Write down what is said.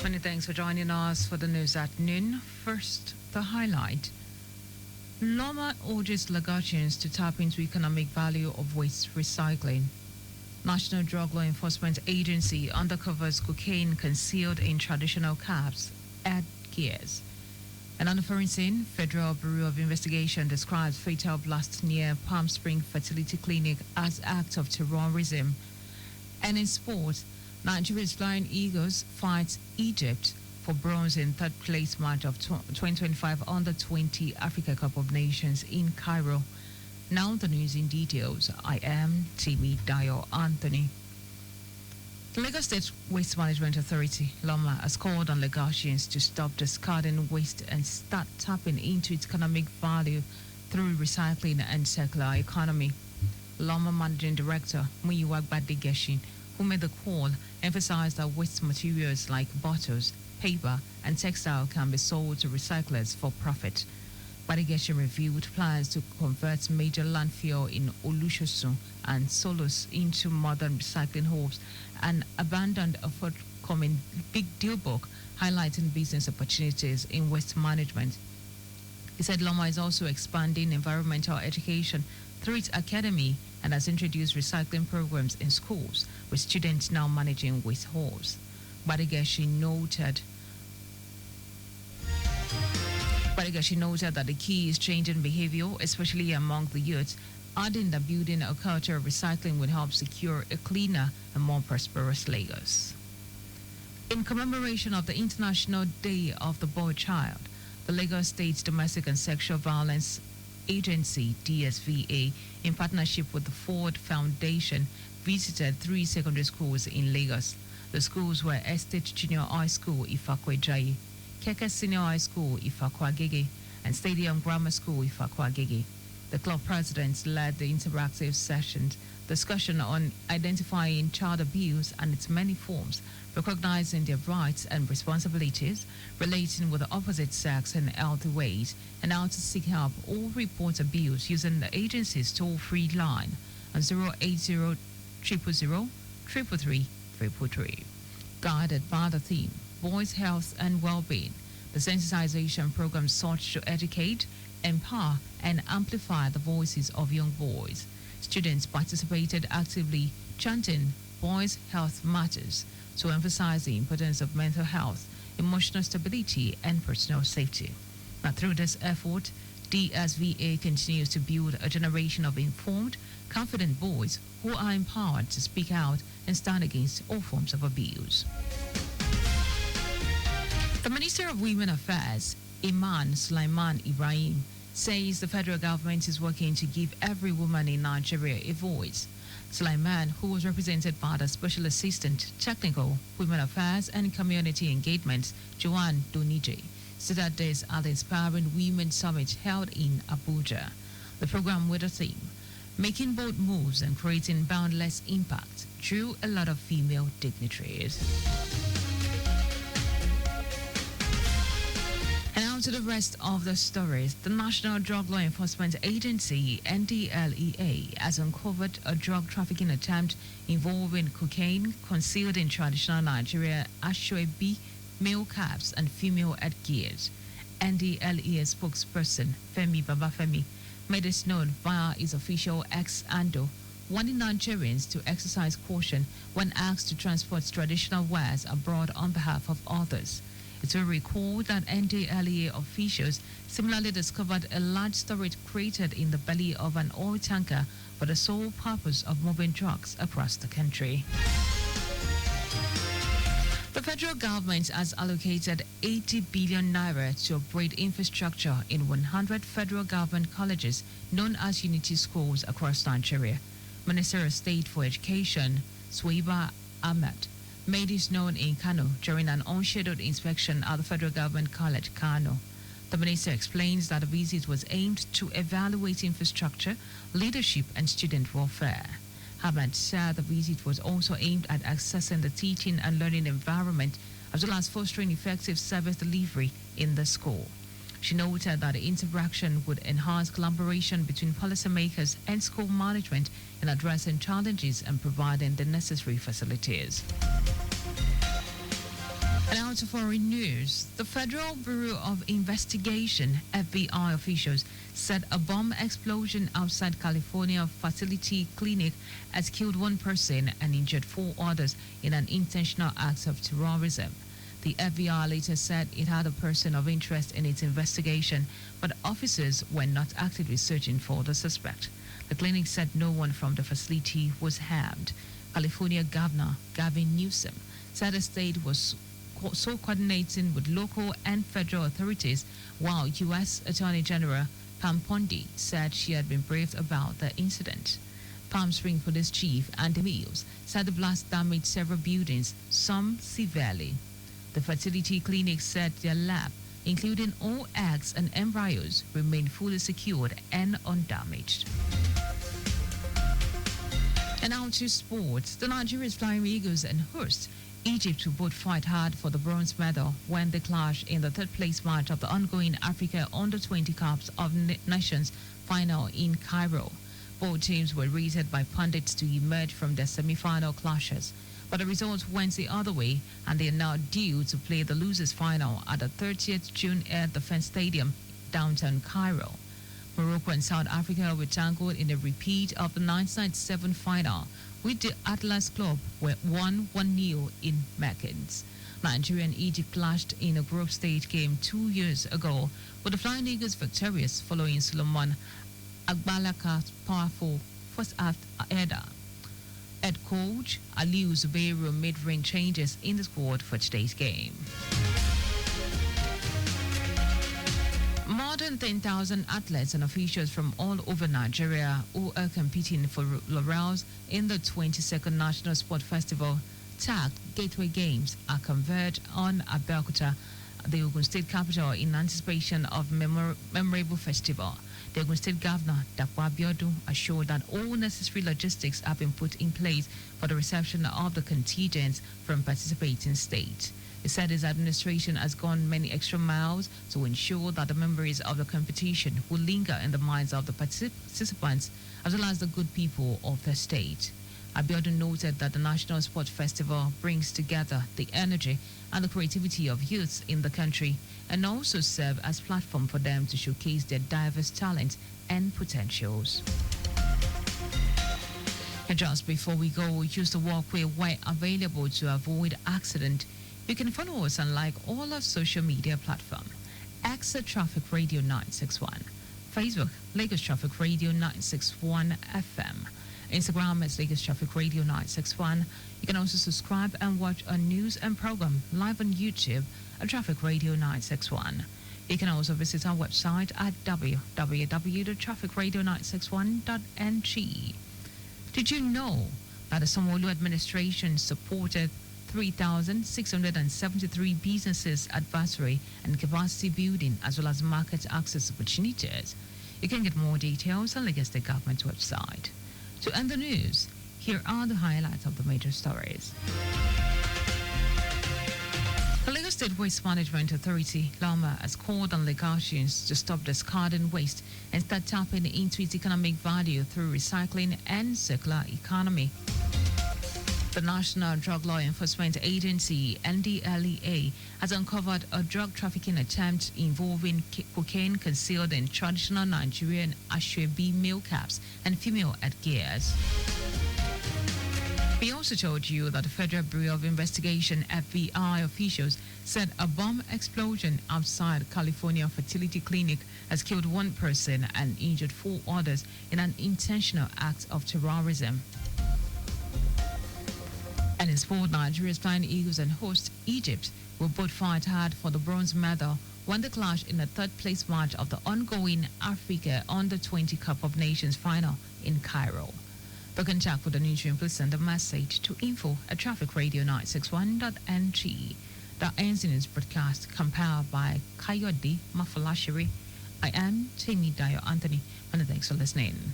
Many thanks for joining us for the news at noon. First, the highlight. Loma urges Lagosians to tap into economic value of waste recycling. National Drug Law Enforcement Agency undercovers cocaine concealed in traditional caps at gears. And on the foreign scene, Federal Bureau of Investigation describes fatal blast near Palm Spring Fertility Clinic as act of terrorism. And in sport, Nigeria's Flying Eagles fight Egypt for bronze in third place match of 2025 Under-20 Africa Cup of Nations in Cairo. Now the news in details. I am Timmy Dayo Anthony. The Lagos State Waste Management Authority, LOMA, has called on Lagosians to stop discarding waste and start tapping into its economic value through recycling and circular economy. LOMA Managing Director Muyiwa Gbadegeshin, who made the call, emphasized that waste materials like bottles, paper, and textile can be sold to recyclers for profit. Gbadegeshin reviewed plans to convert major landfill in Olushosun and Solos into modern recycling hubs and abandoned a forthcoming big deal book highlighting business opportunities in waste management. He said Loma is also expanding environmental education through its academy and has introduced recycling programs in schools, with students now managing waste hauls. Gbadegeshin noted that the key is changing behavior, especially among the youth, adding that building a culture of recycling would help secure a cleaner and more prosperous Lagos. In commemoration of the International Day of the Boy Child, the Lagos State Domestic and Sexual Violence Agency, DSVA, in partnership with the Ford Foundation, visited 3 secondary schools in Lagos. The schools were Estate Junior High School, Ifakwejayi, Keke Senior High School, Ifakwagege, and Stadium Grammar School, Ifakwagege. The club presidents led the interactive sessions, discussion on identifying child abuse and its many forms, recognizing their rights and responsibilities, relating with the opposite sex in healthy ways, and how to seek help or report abuse using the agency's toll-free line on 080 000 333. Guided by the theme, Boys' Health and Well-Being, the sensitization program sought to educate, empower, and amplify the voices of young boys. Students participated actively, chanting Boys' Health Matters to emphasize the importance of mental health, emotional stability, and personal safety. Now, through this effort, DSVA continues to build a generation of informed, confident boys who are empowered to speak out and stand against all forms of abuse. The Minister of Women Affairs, Iman Sulaiman Ibrahim, says the federal government is working to give every woman in Nigeria a voice. Sulaiman, who was represented by the Special Assistant, Technical, Women Affairs and Community Engagement, Joanne Donije, said this at the Inspiring Women Summit held in Abuja. The program, with a theme, Making Bold Moves and Creating Boundless Impact, drew a lot of female dignitaries. And now to the rest of the stories. The National Drug Law Enforcement Agency, NDLEA, has uncovered a drug trafficking attempt involving cocaine concealed in traditional Nigeria Ashwebi male caps and female headgears. NDLEA spokesperson Femi Babafemi made this known via his official X handle, warning Nigerians to exercise caution when asked to transport traditional wares abroad on behalf of others. It will recall that NDLEA officials similarly discovered a large storage created in the belly of an oil tanker for the sole purpose of moving drugs across the country. The federal government has allocated 80 billion naira to upgrade infrastructure in 100 federal government colleges known as Unity Schools across Nigeria. Minister of State for Education, Suwaiba Ahmed, made this known in Kano during an unscheduled inspection at the Federal Government College, Kano. The minister explains that the visit was aimed to evaluate infrastructure, leadership, and student welfare. Ahmed said the visit was also aimed at assessing the teaching and learning environment as well as fostering effective service delivery in the school. She noted that the interaction would enhance collaboration between policymakers and school management in addressing challenges and providing the necessary facilities. And out to foreign news, the Federal Bureau of Investigation, FBI officials, said a bomb explosion outside California facility clinic has killed one person and injured four others in an intentional act of terrorism. The FBI later said it had a person of interest in its investigation, but officers were not actively searching for the suspect. The clinic said no one from the facility was harmed. California Governor Gavin Newsom said the state was coordinating with local and federal authorities, while U.S. Attorney General Pam Bondi said she had been briefed about the incident. Palm Springs Police Chief Andy Mills said the blast damaged several buildings, some severely. The fertility clinic said their lab, including all eggs and embryos, remained fully secured and undamaged. And now to sports. The Nigeria's Flying Eagles and host Egypt will both fight hard for the bronze medal when they clash in the third-place match of the ongoing Africa Under-20 Cups of Nations final in Cairo. Both teams were rated by pundits to emerge from their semi-final clashes, but the results went the other way, and they are now due to play the losers' final at the 30th June Air Defense Stadium, downtown Cairo. Morocco and South Africa were tangled in a repeat of the 1997 final, with the Atlas Club were won 1-0 in Mekins. Nigeria and Egypt clashed in a group stage game 2 years ago, with the Flying Eagles victorious following Solomon Agbalaka's powerful first-half header. Head coach Aliou Zubairu made ring changes in the squad for today's game. More than 10,000 athletes and officials from all over Nigeria who are competing for laurels in the 22nd National Sport Festival, tagged Gateway Games, are converged on Abeokuta, the Ogun State capital, in anticipation of memorable festival. The Ogun State Governor, Dapo Abiodun, assured that all necessary logistics have been put in place for the reception of the contingents from participating states. He said his administration has gone many extra miles to ensure that the memories of the competition will linger in the minds of the participants as well as the good people of the state. Abiodun noted that the National Sport Festival brings together the energy and the creativity of youths in the country and also serve as platform for them to showcase their diverse talents and potentials. And just before we go, use the walkway where available to avoid accident. You can follow us on like all our social media platforms. X at Traffic Radio 961. Facebook, Lagos Traffic Radio 961 FM. Instagram is Lagos Traffic Radio 961. You can also subscribe and watch our news and program live on YouTube at Traffic Radio 961. You can also visit our website at www.trafficradio961.ng. Did you know that the Sanwo-Olu administration supported 3,673 businesses advisory and capacity building as well as market access opportunities? You can get more details on Lagos State Government website. To end the news, here are the highlights of the major stories. The Lagos State Waste Management Authority, LAMA, has called on Lagosians to stop discarding waste and start tapping into its economic value through recycling and circular economy. The National Drug Law Enforcement Agency, NDLEA, has uncovered a drug trafficking attempt involving cocaine concealed in traditional Nigerian Ashwebi male caps and female headgears. We also told you that the Federal Bureau of Investigation, FBI officials, said a bomb explosion outside California fertility clinic has killed one person and injured four others in an intentional act of terrorism. And in sport, Nigeria's Flying Eagles and host Egypt will both fight hard for the bronze medal when they clash in the third-place match of the ongoing Africa Under-20 Cup of Nations final in Cairo. To contact with the newsroom, please send a message to info@trafficradio961.ng. That ends in this broadcast, compiled by Kayode Mafalashiri. I am Dayo Anthony, and thanks for listening.